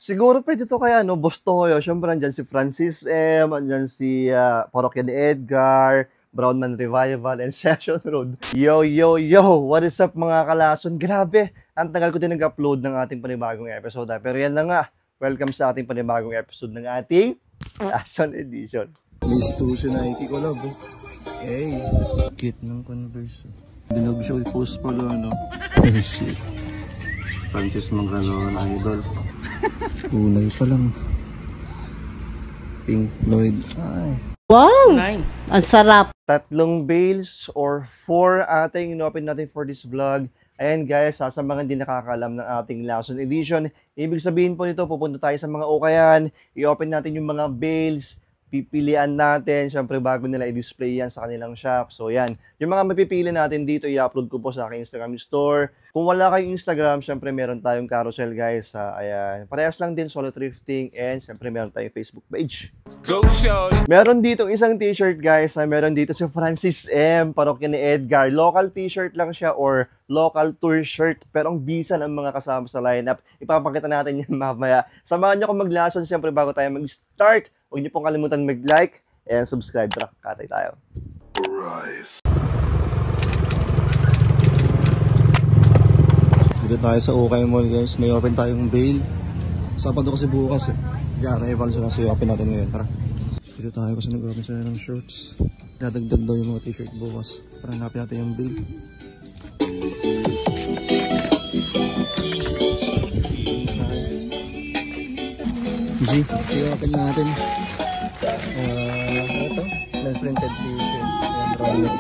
Siguro pwede to kaya, no? Boss Toyo. Siyempre, andyan si Francis M. Andyan si Parokya ni Edgar, Brownman Revival, and Session Road. Yo, yo, yo! What is up mga kalason? Grabe! Ang tagal ko din nag-upload ng ating panibagong episode. Pero yan na nga. Welcome sa ating panibagong episode ng ating Lason Edition. Miss Tusho Nike ko love. Hey, kit ng Converse. Dinog siya with post pala, no? Oh shit. Francis Mangano na idol. Kulay pa lang. Pink Floyd. Ay. Wow! Ang sarap. 3 bales or 4 ating inopen natin for this vlog. Ayan guys, sa mga hindi nakakalam ng ating Lason Edition, ibig sabihin po nito, pupunta tayo sa mga ukayan, i-open natin yung mga bales, pipilian natin, syempre bago nila i-display yan sa kanilang shop. So yan, yung mga mapipili natin dito, i-upload ko po sa aking Instagram store. Kung wala kayong Instagram, syempre meron tayong carousel guys. Ayan, parehas lang din, solo thrifting, and syempre meron tayong Facebook page. Go show! Meron dito isang t-shirt guys, meron dito si Francis M. Parokya ni Edgar. Local t-shirt lang siya or local tour shirt, pero ang bisa ng mga kasama sa lineup. Ipapakita natin yan mamaya. Samahan nyo kung maglason syempre bago tayo mag-start. Huwag niyo pong kalimutan mag-like and subscribe. Tara, katay tayo. Rise. Dito tayo sa Ukay Mall guys. May open tayong bail. Sabado kasi bukas eh. Arrival sila kasi open natin ngayon. Tara. Dito tayo kasi nag-open sila ng shorts. Dadagdag daw yung mga t-shirt bukas. Para hanapin natin yung bail. G, i-open natin. Ito, less printed t-shirt. Ayan,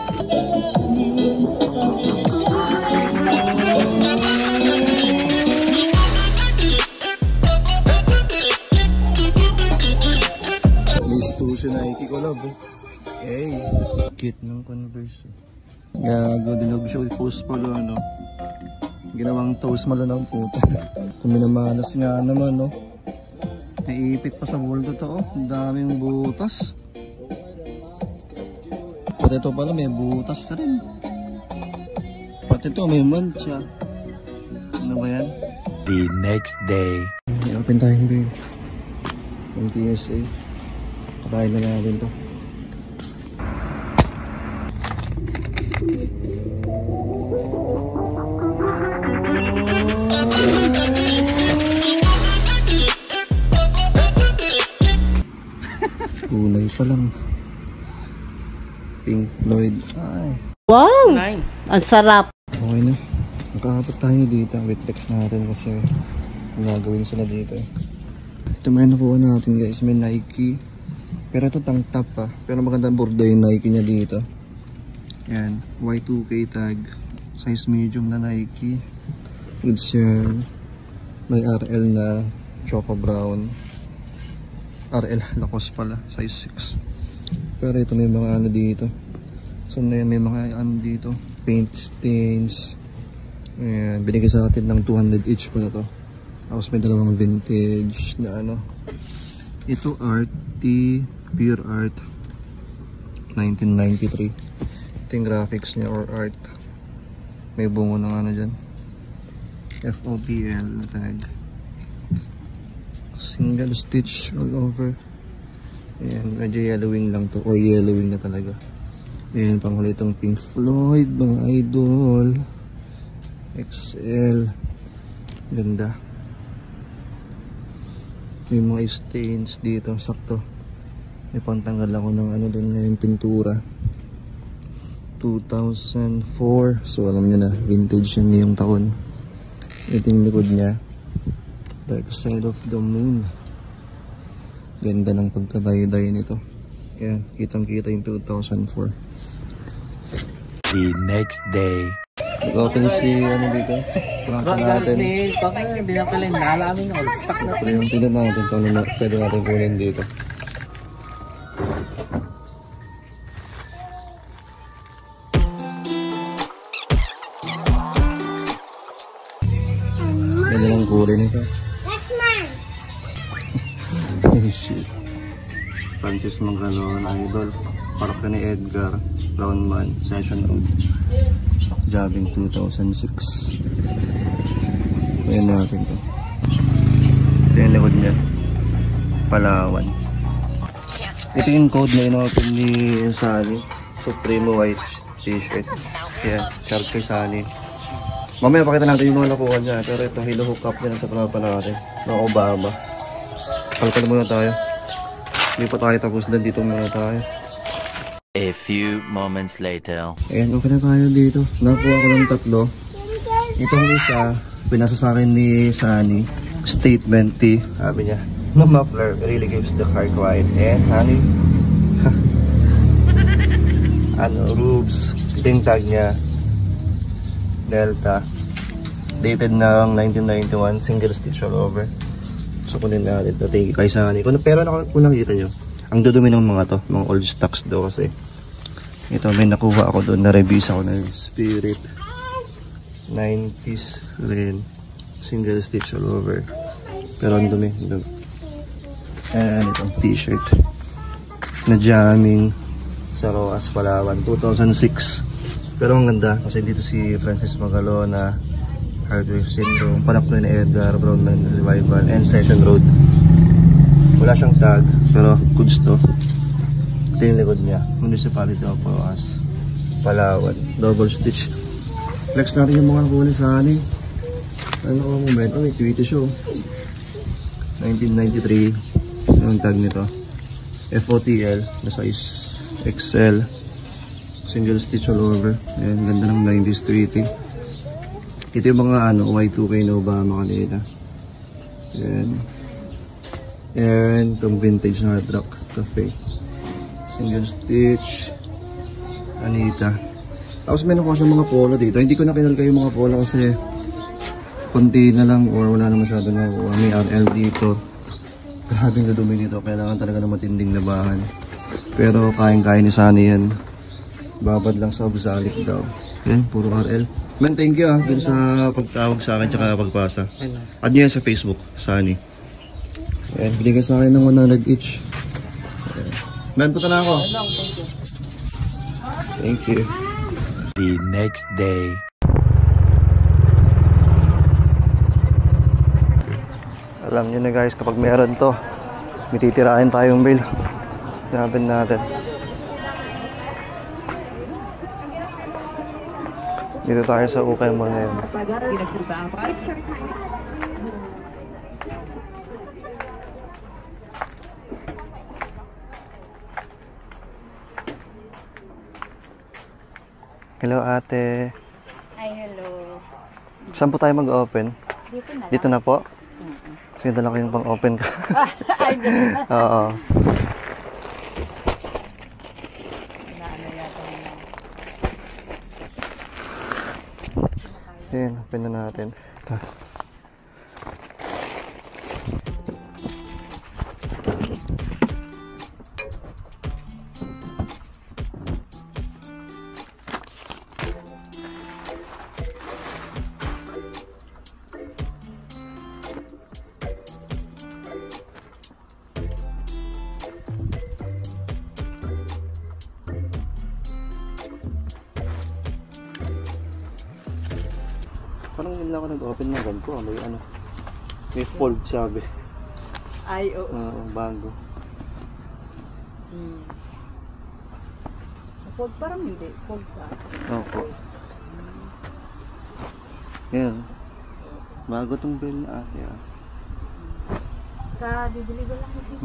Miss Tusho Nike ko love. Hey, kit ng Converse. Gago, dinog siya with post pala, no? Ginawang toast malo ng puta. Kung minamalas nga naman, no? Naiipit pa sa bulto to, oh. Ang daming butas. Pati ito pala, may butas na rin. Pati ito, may mancha. Ano ba yan? The next day. I-open tayong babe. Yung TSA. Katayin na natin to. Kulay pa lang. Pink Floyd. Ay. Wow! Ang sarap. Okay na. Nakahapot tayo dito. Wetlex natin kasi gagawin sila dito. Ito may nakuha natin guys. May Nike. Pero ito tank top pa. Pero maganda bordo yung Nike niya dito. Yan. Y2K tag. Size medium na Nike. Goods yan. May RL na Choco Brown. RL Lacoste pala, size 6. Pero ito may mga ano dito. So na yan, may mga ano dito, paint stains. Ayan, binigay sa atin ng 200 each pala to. Tapos may dalawang vintage na ano. Ito RT Pure Art 1993. Ito yung graphics niya or art. May bungo ng ano dyan, FOTL na tag. Single stitch all over. Ayan, medyo yellowing lang to, or yellowing na talaga. Ayan, panghuli itong Pink Floyd, mga idol. XL. Ganda. May mga stains dito, sakto. May pantanggal ako ng ano dun na yung pintura. 2004. So alam nyo na, vintage yan yung taon. Ito yung likod niya. Dark Side of the Moon. Ganda ng pagkadayo-dayo nito. Ayan, kitang-kita yung 2004. The next day. Open si ano dito? Prangka natin. Bakit hindi na pala yung nalamin old stock na Pero yung tignan natin kung ano pwede natin kunin dito. Ganda ng kulay nito. Oh shit. Francis Mangano na idol. Parokya ni Edgar. Brownman, Session Road. Jobbing 2006. Ayan natin to. Ito yung likod niya. Palawan. Ito yung code na in-open ni Sunny. Supremo white t-shirt. Yan, charge kay Sunny. Mamaya pakita natin yung mga nakuha niya. Pero ito, hilo hookup niya sa tropa natin. Ng Obama. Kalkal muna tayo. Hindi pa tayo tapos doon. Dito muna tayo. A few moments later. Ayan, okay na tayo dito. Nakuha ko ng 3. Itong isa, pinasa sa akin ni Sunny. Statement T. Sabi niya, no muffler really gives the car quiet. And honey, Rubes. Ito yung tag niya. Delta. Dated ng 1991. Single stitch all over. So kunin natin ito. Thank you kay Sunny. Pero kung nakikita nyo, ang dudumi ng mga to. Mga old stocks daw kasi. Ito may nakuha ako doon. Na-revise ako ng Spirit. 90s rin. Single stitch all over. Pero ang dumi. And itong t-shirt. Na jamming. Sa Roas, Palawan. 2006. Pero ang ganda. Kasi dito si Francis Magalona. Hardware Syndrome. Panak na ni Edgar. Brownman Revival. And Session Road. Wala siyang tag. Pero goods to. Ito yung likod niya. Municipality of Roas, Palawan. Double stitch. Flex natin yung mga kunin sa anin. Ano ko moment? May tweety show. 1993. Yung tag nito. FOTL. Na size XL. Single stitch all over. Ayan, ganda ng 90s tweety. Ito yung mga Y2K na Obama kanina. Ayan. And itong vintage na Hard Rock Cafe. Single stitch. Anita. Tapos meron ko sa mga polo dito. Hindi ko na kinalga yung mga polo kasi konti na lang or wala na masyado na may RL dito. Grabing nadumi dito. Kailangan talaga ng matinding labahan. Pero kayang-kaya ni Sunny yan. Babad lang sa obsalik daw. Yan, puro RL. Man, thank you dun sa pagtawag sa akin tsaka pagpasa. Add nyo yan sa Facebook, Sunny. Ayan, binigay sa akin ng 100 each. Ayan. Man, punta na ako. Thank you. The next day. Alam nyo na guys, kapag meron to, may titirahin tayong bill. Hanapin natin. Dito tayo sa Ukay Mall ngayon. Hello ate. Ay, hello. Saan po tayo mag-open? Dito na lang. Dito na po? Sige, dala ko yung pang-open ka. Ay, dito na. Oo. Naano yata nila. Ayan, open na natin. Ito. Parang hindi lang ako nag-open ng gan ko. May may fold sabi. Ay, oo. Bago. Fog parang hindi. Fog pa. Opo. Yan. Bago tong bell na ate ah. Ka-deliver lang kasi.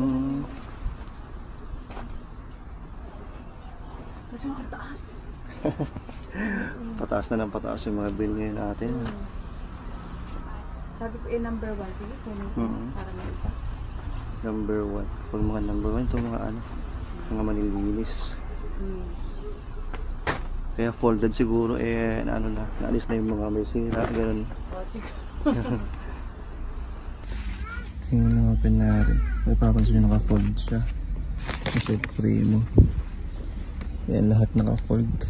Kasi makataas. Pataas na ng pataas yung mga bill ngayon natin. Sabi ko, number 1. Sige, kunin ko. Para malita. Number 1. Pag mga number 1, ito mga mga manilinis. Kaya folded siguro naalis na yung mga may sira, gano'n. O, sige. Tingnan na open natin. May papansin nyo naka-fold siya. Kasi primo. Yan, lahat naka-fold.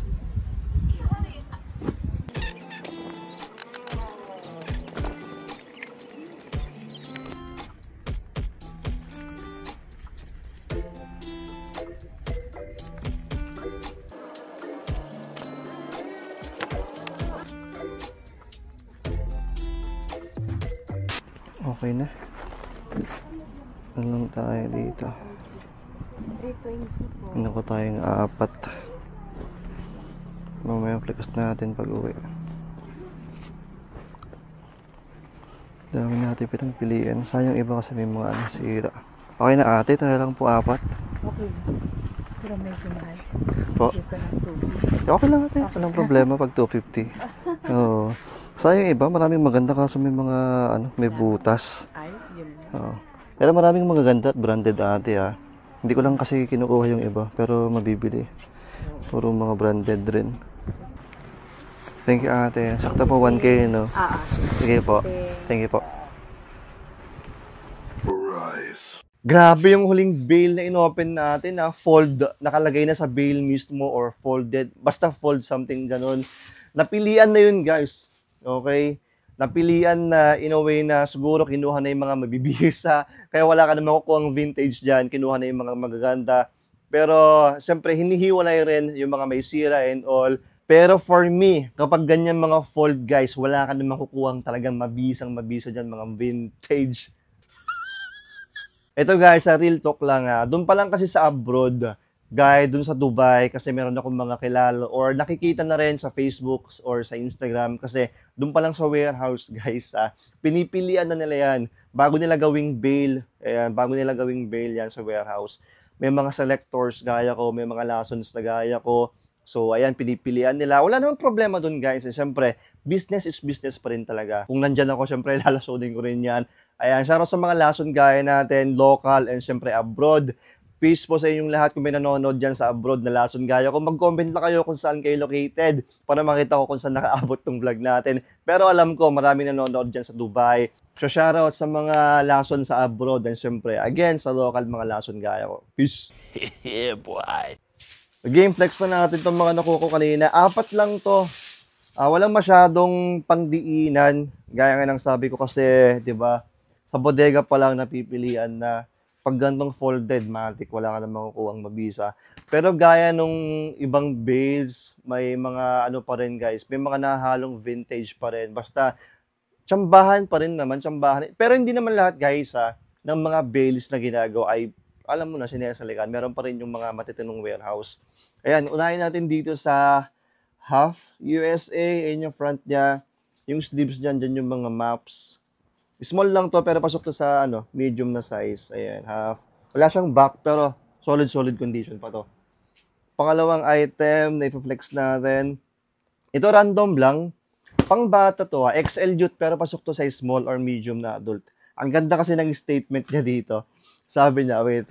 Okay na. Ano lang tayo dito? 320 po. Ano ko tayong 4. Mamaya flex natin pag uwi. Dami natin pinagpilian. Sayang iba kasi may mga sira. Okay na ate, tayo lang po 4. Okay. Pero medyo mahal. Po? Dito ng tubig. Okay lang ate, walang problema pag 250. Oo. Sayang iba, maraming maganda kaso may mga may butas. Ay, yun. Oo. Pero maraming magaganda at branded ate Hindi ko lang kasi kinukuha yung iba, pero mabibili. Puro mga branded rin. Thank you ate. Sakto po 1K, no? Sige po. Thank you po. Grabe yung huling bail na inopen natin fold, nakalagay na sa bail mismo or folded. Basta fold something ganun. Napilian na yun guys. Okay? Napilian na in a way na siguro kinuha na yung mga mabibisa. Kaya wala ka na makukuha ang vintage dyan. Kinuha na yung mga magaganda. Pero siyempre hinihiwalay rin yung mga may sira and all. Pero for me, kapag ganyan mga fold guys, wala ka na makukuha talagang mabisa dyan mga vintage. Ito guys, sa real talk lang doon pa lang kasi sa abroad, guys, doon sa Dubai, kasi meron akong mga kilala or nakikita na rin sa Facebook or sa Instagram kasi doon pa lang sa warehouse guys, pinipilian na nila yan bago nila gawing bail, bago nila gawing bail yan sa warehouse. May mga selectors gaya ko, may mga lessons na gaya ko. So, ayan, pinipilian nila. Wala namang problema dun, guys. Siyempre, business is business pa rin talaga. Kung nandyan ako, siyempre, lalasodin ko rin yan. Ayan, shoutout sa mga lason gaya natin, local, and siyempre, abroad. Peace po sa inyong lahat kung may nanonood dyan sa abroad na lason gaya ko. Mag-comment lang kayo kung saan kayo located para makita ko kung saan nakaabot tong vlog natin. Pero alam ko, maraming nanonood dyan sa Dubai. So, shoutout sa mga lason sa abroad, and siyempre, again, sa local mga lason gaya ko. Peace! Yeah, boy. Game flex na natin itong mga nakuha ko kanina. 4 lang to. Walang masyadong pangdiinan. Gaya nga ng sabi ko kasi, di ba, sa bodega pa lang napipilian na pag gantong folded, matik, wala ka na makukuha ang mabisa. Pero gaya nung ibang bales, may mga ano pa rin guys, may mga nahalong vintage pa rin. Basta, tsambahan pa rin naman, tsambahan. Pero hindi naman lahat guys ng mga bales na ginagawa ay alam mo na, sinesalikan. Meron pa rin yung mga matitinong warehouse. Ayan, unahin natin dito sa Half USA. Ayan yung front niya. Yung sleeves dyan yung mga maps. Small lang to, pero pasok to sa medium na size. Ayan, Half. Wala siyang back, pero solid condition pa to. Pangalawang item na ipoflex natin. Ito random lang. Pang bata to XL youth, pero pasok to sa small or medium na adult. Ang ganda kasi ng statement niya dito. Sabi niya, wait,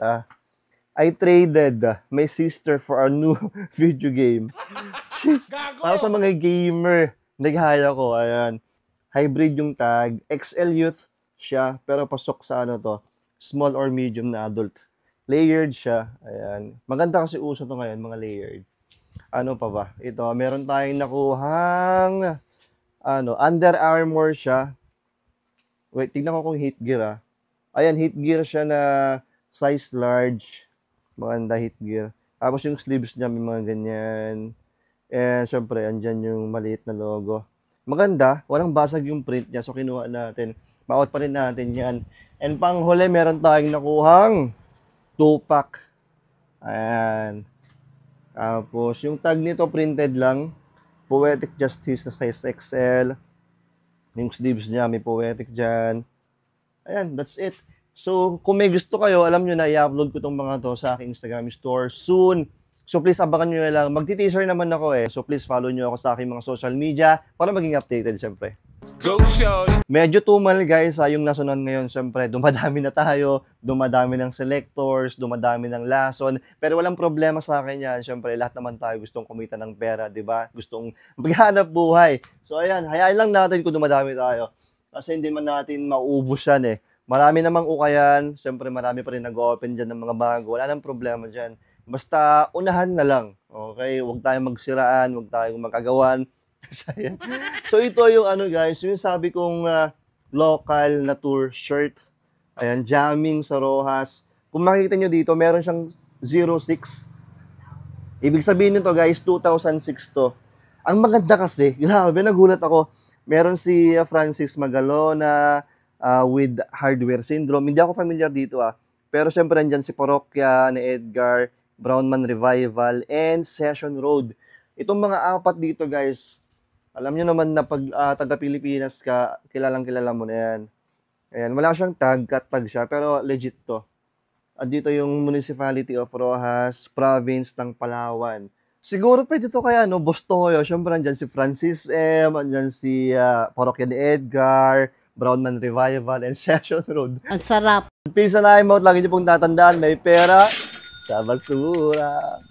I traded my sister for a new video game. Para sa mga gamer, naghaya ko, ayan. Hybrid yung tag, XL youth siya, pero pasok sa small or medium na adult. Layered siya, ayan. Maganda kasi uso to ngayon, mga layered. Ano pa ba? Ito, meron tayong nakuhang, Under Armour siya. Wait, tignan ko kung heat gear Ayan, heat gear siya na size large. Maganda heat gear. Tapos yung sleeves niya may mga ganyan. And syempre, andyan yung maliit na logo. Maganda, walang basag yung print niya. So, kinuha natin. Ma-out pa rin natin yan. And panghuli, meron tayong nakuhang 2-pack. Ayan. Tapos, yung tag nito printed lang. Poetic Justice na size XL. Yung sleeves niya, may poetic dyan. Ayan, that's it. So, kung may gusto kayo, alam nyo na, i-upload ko itong mga to sa aking Instagram store soon. So, please, abangan nyo na lang. Magti-teaser naman ako So, please, follow nyo ako sa aking mga social media para maging updated, syempre. Go show! Medyo tumal, guys, yung lasonan ngayon, syempre. Dumadami na tayo, dumadami ng selectors, dumadami ng lason. Pero walang problema sa akin yan. Syempre, lahat naman tayo gustong kumita ng pera, di ba? Gustong maghanap buhay. So, ayan, hayaan lang natin kung dumadami tayo. Kasi hindi man natin mauubos yan Marami namang ukayan. Syempre, marami pa rin nag-open dyan ng mga bago. Wala nang problema dyan. Basta, unahan na lang. Okay? Huwag tayong magsiraan. Huwag tayong magagawan. So, ito yung guys, yung sabi kong local na tour shirt. Ayan, jamming sa Rojas. Kung makikita nyo dito, meron siyang 06. Ibig sabihin nito guys, 2006 to. Ang maganda kasi, grabe, nagulat ako. Meron si Francis Magalona with hardware syndrome. Hindi ako familiar dito Pero syempre nandyan si Parokya, ni Edgar, Brownman Revival, and Session Road. Itong mga apat dito guys, alam nyo naman na pag taga Pilipinas ka, kilalang kilala mo na yan. Ayan, wala siyang tag, cut-tag siya, pero legit to. At dito yung Municipality of Rojas, Province ng Palawan. Siguro pwede to kaya, no, Bostoyo. Siyempre, andyan si Francis M., andyan si Parokya ni Edgar, Brownman Revival, and Session Road. Ang sarap. Peace and I'm out. Lagi niyo pong tatandaan, may pera sa basura.